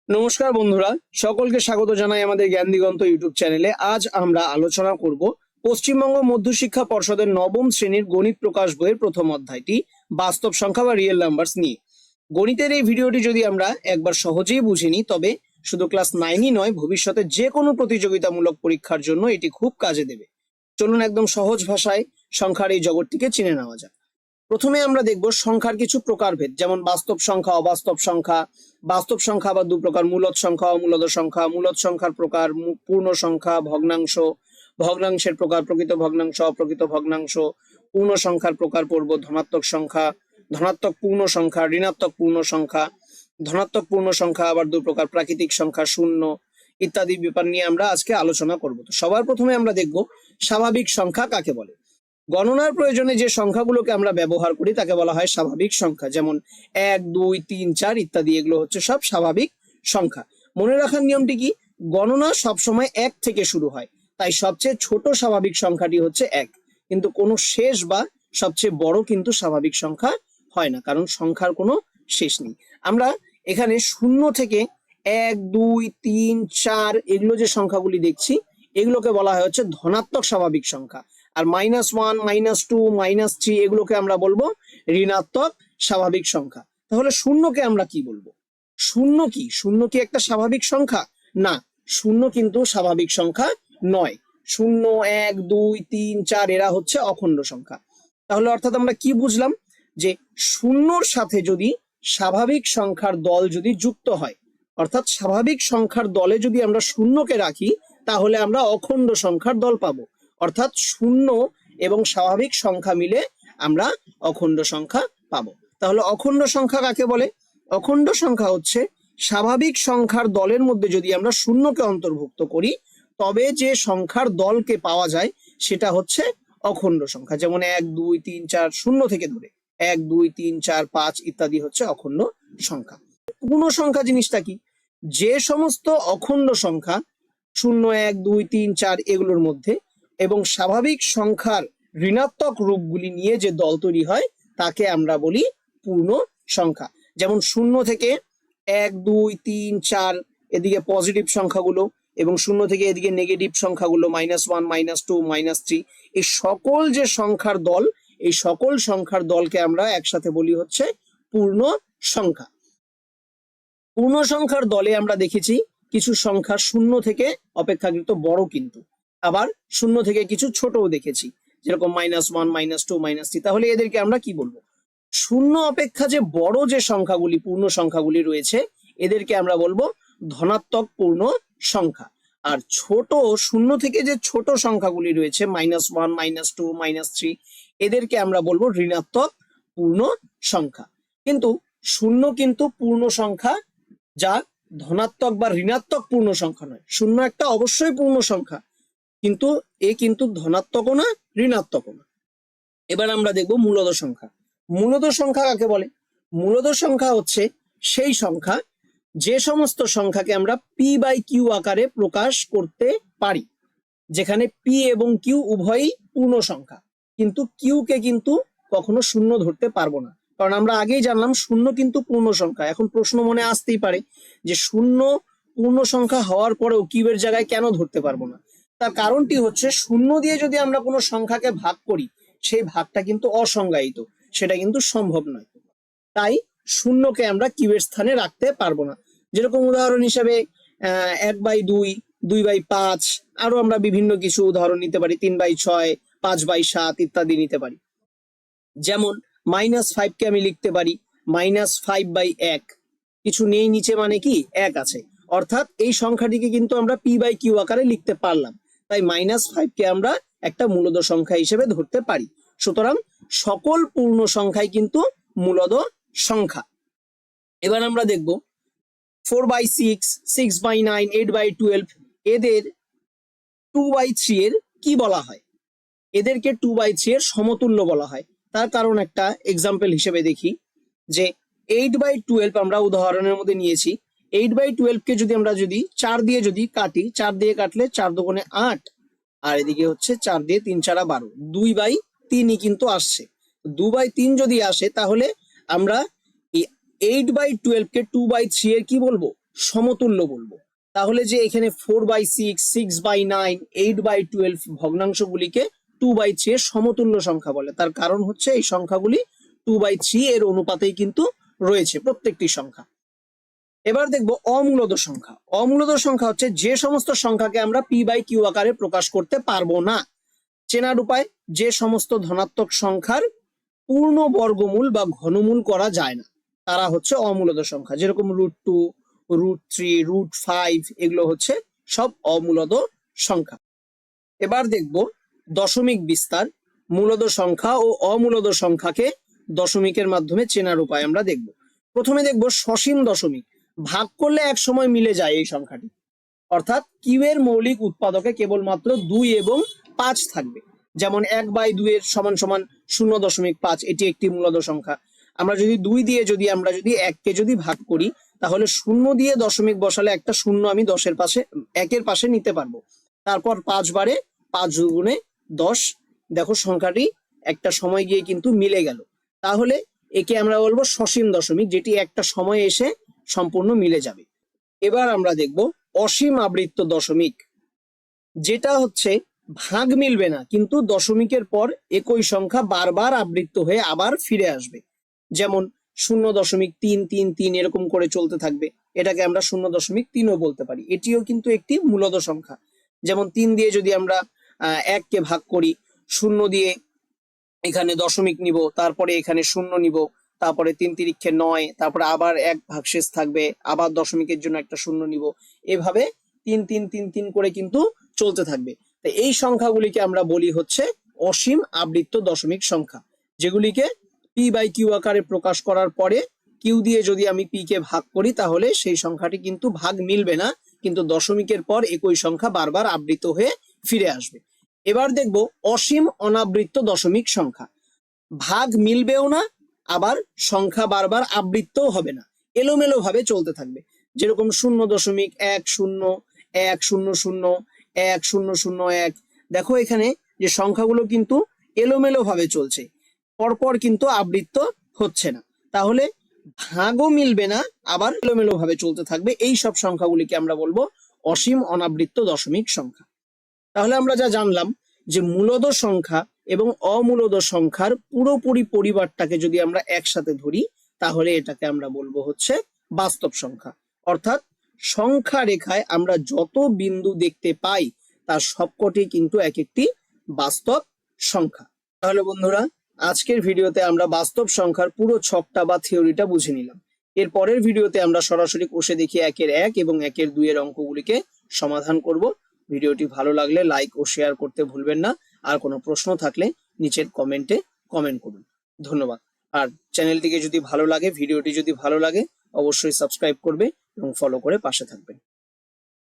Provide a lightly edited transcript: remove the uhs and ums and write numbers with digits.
নমস্কার বন্ধুরা, সকলকে স্বাগত জানাই আমাদের জ্ঞান দিগন্ত ইউটিউব চ্যানেলে। আজ আমরা আলোচনা করব পশ্চিমবঙ্গ মধ্যশিক্ষা পর্ষদের নবম শ্রেণীর গণিত প্রকাশ বইয়ের প্রথম অধ্যায়টি বাস্তব সংখ্যা বা রিয়েল নাম্বারস নিয়ে। গণিতের এই ভিডিওটি যদি আমরা একবার সহজেই বুঝে নিই, তবে শুধু ক্লাস 9ই নয়, ভবিষ্যতে যে কোনো প্রতিযোগিতামূলক পরীক্ষার জন্য এটি খুব কাজে দেবে। চলুন একদম সহজ ভাষায় সংখ্যার এই জগৎটিকে চিনে নেওয়া যাক। প্রথমে আমরা দেখব সংখ্যার কিছু প্রকারভেদ, যেমন বাস্তব সংখ্যা, অবাস্তব সংখ্যা। বাস্তব সংখ্যা আবার দু প্রকার, মূলদ সংখ্যা ও মূলদ সংখ্যা। মূলদ সংখ্যার প্রকার পূর্ণ সংখ্যা, ভগ্নাংশ। ভগ্নাংশের প্রকার প্রকৃত ভগ্নাংশ, অপ্রকৃত ভগ্নাংশ। পূর্ণ সংখ্যার প্রকার পড়ব ধনাত্মক সংখ্যা, ধনাত্মক পূর্ণ সংখ্যা, ঋণাত্মক পূর্ণ সংখ্যা। ধনাত্মক পূর্ণ সংখ্যা আবার দু প্রকার, প্রাকৃতিক সংখ্যা, শূন্য ইত্যাদি ব্যাপার নিয়ে আমরা আজকে আলোচনা করব। তো সবার প্রথমে আমরা দেখব স্বাভাবিক সংখ্যা কাকে বলে। গণনার প্রয়োজনে যে সংখ্যাগুলোকে আমরা ব্যবহার করি তাকে বলা হয় স্বাভাবিক সংখ্যা, যেমন 1, 2, 3, 4 ইত্যাদি। এগুলো হচ্ছে সব স্বাভাবিক সংখ্যা। মনে রাখার নিয়মটি কি, গণনা সবসময় 1 থেকে শুরু হয়, তাই সবচেয়ে ছোট স্বাভাবিক সংখ্যাটি হচ্ছে 1। কিন্তু কোনো শেষ বা সবচেয়ে বড় কিন্তু স্বাভাবিক সংখ্যা হয় না, কারণ সংখ্যার কোনো শেষ নেই। আমরা এখানে 0 থেকে 1, 2, 3, 4 এগুলো যে সংখ্যাগুলি দেখছি, এগুলোকে বলা হয় হচ্ছে ধনাত্মক স্বাভাবিক সংখ্যা। আর -1, -2, -3 এগুলোকে আমরা বলবো ঋণাত্মক স্বাভাবিক সংখ্যা। তাহলে শূন্যকে আমরা কি বলবো? শূন্য কি? শূন্য কি একটা স্বাভাবিক সংখ্যা? না, শূন্য কিন্তু স্বাভাবিক সংখ্যা নয়। 0, 1, 2, 3, 4 এরা হচ্ছে অখণ্ড সংখ্যা। তাহলে অর্থাৎ আমরা কি বুঝলাম, যে শূন্যর সাথে যদি স্বাভাবিক সংখ্যার দল যদি যুক্ত হয়, অর্থাৎ স্বাভাবিক সংখ্যার দলে যদি আমরা শূন্যকে রাখি, তাহলে আমরা অখণ্ড সংখ্যার দল পাবো। অর্থাৎ শূন্য এবং স্বাভাবিক সংখ্যা মিলে আমরা অখণ্ড সংখ্যা পাবো। তাহলে অখণ্ড সংখ্যা কাকে বলে? অখণ্ড সংখ্যা হচ্ছে স্বাভাবিক সংখ্যার দলের মধ্যে যদি আমরা শূন্যকে অন্তর্ভুক্ত করি, তবে যে সংখ্যার দলকে পাওয়া যায় সেটা হচ্ছে অখণ্ড সংখ্যা। যেমন 1, 2, 3, 4 শূন্য থেকে ধরে 1, 2, 3, 4, 5 ইত্যাদি হচ্ছে অখণ্ড সংখ্যা। পূর্ণ সংখ্যা জিনিসটা কি? যে সমস্ত অখণ্ড সংখ্যা 0, 1, 2, 3, 4 এগুলোর মধ্যে এবং স্বাভাবিক সংখ্যার ঋণাত্মক রূপগুলি নিয়ে যে দল তৈরি হয়, তাকে আমরা বলি পূর্ণ সংখ্যা। যেমন 0 থেকে 1, 2, 3, 4 এদিকে পজিটিভ সংখ্যাগুলো, এবং 0 থেকে এদিকে নেগেটিভ সংখ্যাগুলো -1, -2, -3, এই সকল যে সংখ্যার দল, এই সকল সংখ্যার দলকে আমরা একসাথে বলি হচ্ছে পূর্ণ সংখ্যা। পূর্ণ সংখ্যার দলে আমরা দেখেছি কিছু সংখ্যা 0 থেকে অপেক্ষাকৃত বড়, কিন্তু আবার 0 থেকে কিছু ছোটও দেখেছি, যেরকম -1, -2, -3। তাহলে এদেরকে আমরা কি বলবো? 0 অপেক্ষা যে বড় যে সংখ্যাগুলি, পূর্ণ সংখ্যাগুলি রয়েছে, এদেরকে আমরা বলবো ধনাত্মক পূর্ণ সংখ্যা। আর ছোট 0 থেকে যে ছোট সংখ্যাগুলি রয়েছে -1, -2, -3, এদেরকে আমরা বলবো ঋণাত্মক পূর্ণ সংখ্যা। কিন্তু 0 কিন্তু পূর্ণ সংখ্যা, যা ধনাত্মক বা ঋণাত্মক পূর্ণ সংখ্যা নয়। 0 একটা অবশ্যই পূর্ণ সংখ্যা, কিন্তু এ কিন্তু ধনাত্মকও না, ঋণাত্মকও না। এবার আমরা দেখবো মূলদ সংখ্যা। মূলদ সংখ্যা কাকে বলে? মূলদ সংখ্যা হচ্ছে সেই সংখ্যা যে সমস্ত সংখ্যাকে আমরা p/q আকারে প্রকাশ করতে পারি, যেখানে p এবং q উভয়ই পূর্ণ সংখ্যা, কিন্তু q কে কিন্তু কখনো শূন্য ধরতে পারবো না, কারণ আমরা আগেই জানলাম 0 কিন্তু পূর্ণ সংখ্যা। এখন প্রশ্ন মনে আসতেই পারে যে 0 পূর্ণ সংখ্যা হওয়ার পরেও q এর জায়গায় কেন ধরতে পারবো না? তার কারণটি হচ্ছে 0 দিয়ে যদি আমরা কোনো সংখ্যাকে ভাগ করি, সেই ভাগটা কিন্তু অসংজ্ঞায়িত, সেটা কিন্তু সম্ভব নয়। তাই 0কে আমরা q এর স্থানে রাখতে পারবো না। যেরকম উদাহরণ হিসেবে 1/2, 2/5, আরো আমরা বিভিন্ন কিছু উদাহরণ নিতে পারি, 3/6, 5/7 ইত্যাদি নিতে পারি। যেমন -5 কে আমি লিখতে পারি -5/1, কিছু নেই নিচে মানে কি 1 আছে, অর্থাৎ এই সংখ্যাটিকে কিন্তু আমরা p/q আকারে লিখতে পারলাম। তাই -5 কে আমরা একটা মূলদ সংখ্যা হিসেবে ধরতে পারি। সুতরাং সকল পূর্ণ সংখ্যাই কিন্তু মূলদ সংখ্যা। এবার আমরা দেখব 4/6, 6/9, 8/12 এদের 2/3 এর কি বলা হয়? এদেরকে 2/3 এর সমতুল্য বলা হয়। তার কারণ একটা এক্সাম্পল হিসেবে দেখি, যে 8/12 আমরা উদাহরণের মধ্যে নিয়েছি। 8/12 কে যদি আমরা 4 দিয়ে কাটি, 4 দিয়ে কাটলে 4 দুগুণে 8, আর এদিকে হচ্ছে 4 দিয়ে 3 4 12, 2/3 কিন্তু আসছে। 2/3 যদি আসে, তাহলে আমরা এই 8/12 কে 2/3 এর কি বলবো? সমতুল্য বলবো। তাহলে যে এখানে 4/6, 6/9, 8/12 ভগ্নাংশগুলিকে 2/3 এর সমতুল্য সংখ্যা বলে। তার কারণ হচ্ছে এই সংখ্যাগুলি 2/3 এর অনুপাতেই কিন্তু রয়েছে প্রত্যেকটি সংখ্যা। এবার দেখব অমূলদ সংখ্যা। অমূলদ সংখ্যা হচ্ছে যে সমস্ত সংখ্যাকে আমরা p/q আকারে প্রকাশ করতে পারবো না। চেনার উপায়, যে সমস্ত ধনাত্মক সংখ্যার পূর্ণ বর্গমূল বা ঘনমূল করা যায় না তারা হচ্ছে অমূলদ সংখ্যা। যেরকম √2, √3, √5 এগুলো হচ্ছে সব অমূলদ সংখ্যা। এবার দেখব দশমিক বিস্তার। মূলদ সংখ্যা ও অমূলদ সংখ্যাকে দশমিকের মাধ্যমে চেনার উপায় আমরা দেখব। প্রথমে দেখব সসীম দশমিক। ভাগ করলে এক সময় মিলে যায় এই সংখ্যাটি, অর্থাৎ কিউ এর মৌলিক উৎপাদকে কেবলমাত্র 2 এবং 5 থাকবে। যেমন 1/2 এর সমান সমান 0.5, এটি একটি মূলদ সংখ্যা। আমরা যদি 2 দিয়ে আমরা যদি 1 কে যদি ভাগ করি, তাহলে 0 দিয়ে দশমিক বসালে একটা 0 আমি 1 এর পাশে নিতে পারবো। তারপর 5 বারে 5 দুগুণে 10। দেখো সংখ্যাটি একটা সময় গিয়ে কিন্তু মিলে গেল। তাহলে একে আমরা বলবো সসীম দশমিক, যেটি একটা সময় এসে সম্পূর্ণ মিলে যাবে। এবার আমরা দেখব অসীম আবৃত্ত দশমিক, যেটা হচ্ছে ভাগ মিলবে না কিন্তু দশমিকের পর একই সংখ্যা বারবার আবৃত্ত হয়ে আবার ফিরে আসবে। যেমন 0.333 এরকম করে চলতে থাকবে, এটাকে আমরা 0.3ও বলতে পারি। এটিও কিন্তু একটি মূলদ সংখ্যা। যেমন 3 দিয়ে যদি আমরা 1 কে ভাগ করি, 0 দিয়ে এখানে দশমিক নিব, তারপরে এখানে 0 নিব, তারপরে 3 তিরিক্ষে 9, তারপরে আবার 1 ভাগশেষ থাকবে, আবার দশমিকের জন্য একটা 0 নিব, এভাবে 3 3 3 3 করে কিন্তু চলতে থাকবে। তো এই সংখ্যাগুলিকে আমরা বলি হচ্ছে অসীম আবৃত্ত দশমিক সংখ্যা, যেগুলিকে p/q আকারে প্রকাশ করার পরে কিউ দিয়ে যদি আমি p কে ভাগ করি, তাহলে সেই সংখ্যাটি কিন্তু ভাগ মিলবে না, কিন্তু দশমিকের পর একই সংখ্যা বারবার আবৃত হয়ে ফিরে আসবে। এবার দেখব অসীম অনাবৃত্ত দশমিক সংখ্যা। ভাগ মিলবেও না, আবার সংখ্যা বারবার আবৃত্তও হবে না, এলোমেলো ভাবে চলতে থাকবে। যেরকম 0.1001001001। দেখো এখানে যে সংখ্যাগুলো কিন্তু এলোমেলো ভাবে চলছে, পরপর কিন্তু আবৃত্ত হচ্ছে না। তাহলে ভাগও মিলবে না, আবার এলোমেলো ভাবে চলতে থাকবে। এই সব সংখ্যাগুলিকে আমরা বলবো অসীম অনাবৃত্ত দশমিক সংখ্যা। তাহলে আমরা যা জানলাম যে মূলদ সংখ্যা এবং অমূলদ সংখ্যার পুরোপুরি পরিবারটাকে যদি আমরা একসাথে ধরি, তাহলে এটাকে আমরা বলবো হচ্ছে বাস্তব সংখ্যা। অর্থাৎ সংখ্যা রেখায় আমরা যত বিন্দু দেখতে পাই তার সবকটি কিন্তু এক একটি বাস্তব সংখ্যা। তাহলে বন্ধুরা, আজকের ভিডিওতে আমরা বাস্তব সংখ্যার পুরো ছকটা বা থিওরিটা বুঝে নিলাম। এর পরের ভিডিওতে আমরা সরাসরি কষে দেখি 1 এর 1 এবং 1 এর 2 এর অঙ্কগুলিকে সমাধান করব। ভিডিওটি ভালো লাগলে লাইক ও শেয়ার করতে ভুলবেন না। আর কোনো প্রশ্ন থাকলে নিচের কমেন্টে কমেন্ট করুন। ধন্যবাদ। আর চ্যানেলটিকে যদি ভালো লাগে, ভিডিওটি যদি ভালো লাগে, অবশ্যই সাবস্ক্রাইব করবে এবং ফলো করে পাশে থাকবেন।